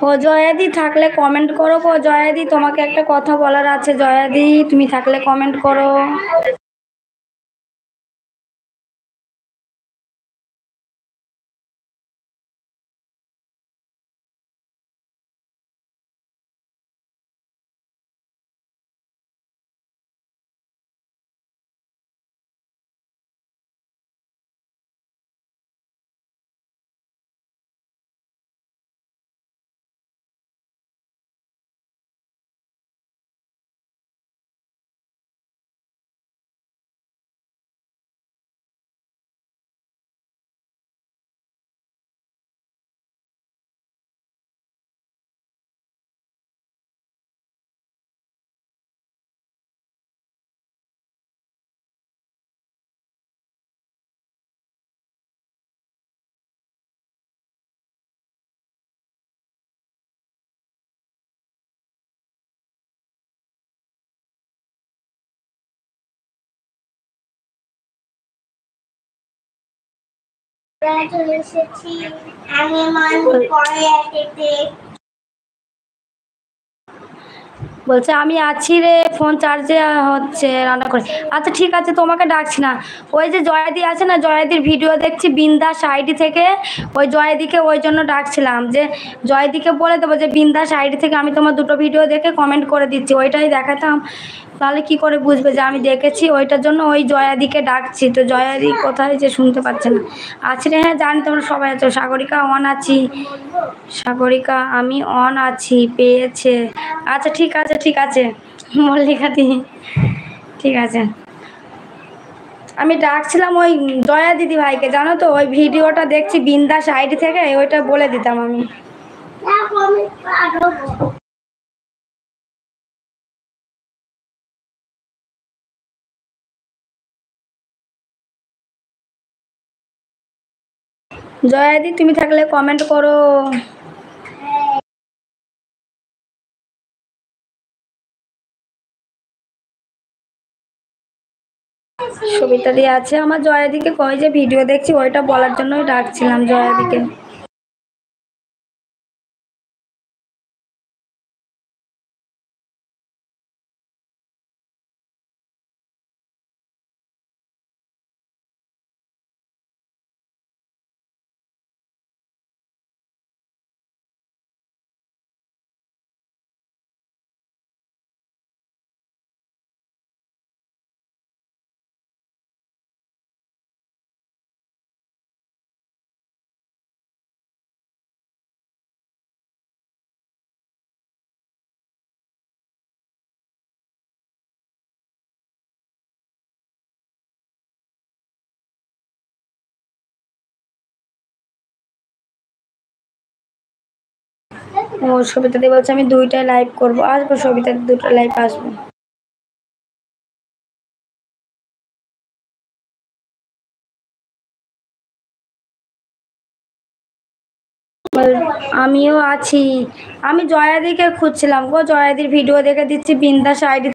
ও জয়াদি থাকলে কমেন্ট করো গো। জয়াদি তোমাকে একটা কথা বলার আছে। জয়াদি তুমি থাকলে কমেন্ট করো। চলে এসেছি আমি বলছে আমি আছি রে, ফোন চার্জে হচ্ছে, রান্না করে। আচ্ছা ঠিক আছে, তোমাকে ডাকছি না। ওই যে জয়াদি আছে না, জয়াদির ভিডিও দেখছি বিন্দাস আইডি থেকে। ওই জয়াদিকে ওই জন্য ডাকছিলাম, যে জয়াদিকে বলে দেবো যে বিন্দাস আইডি থেকে আমি তোমার দুটো ভিডিও দেখে কমেন্ট করে দিচ্ছি, ওইটাই দেখাতাম। তাহলে কি করে বুঝবে যে আমি দেখেছি? ওইটার জন্য ওই জয়াদিকে ডাকছি। তো জয়াদি কোথায় যে শুনতে পাচ্ছে না। আছি রে, হ্যাঁ জানি, তোমরা সবাই আছো। সাগরিকা অন আছি, সাগরিকা আমি অন আছি, পেয়েছে। আচ্ছা ঠিক আছে ঠিক আছে, মল্লিকা দি ঠিক আছে। আমি ডাকছিলাম ওই জয়া দিদি ভাইকে, জানো তো, ওই ভিডিওটা দেখছি বিন্দাস আইডি থেকে, ওইটা বলে দিতাম আমি। জয়াদি তুমি থাকলে কমেন্ট করো। সবিতা দি আছে আমার। জয়াদিকে কই যে ভিডিও দেখছি, ওইটা বলার জন্যই ডাকছিলাম জয়াদিকে। ও সবিতা দি বলছে আমি দুইটাই লাইভ করবো। আসবো সবিতা দি, দুটো লাইভ আসবো। আমিও আছি। আমি জয়াদিকে খুঁজছিলাম গো, জয়াদির ভিডিও দেখে দিচ্ছি বিন্দাস আইডি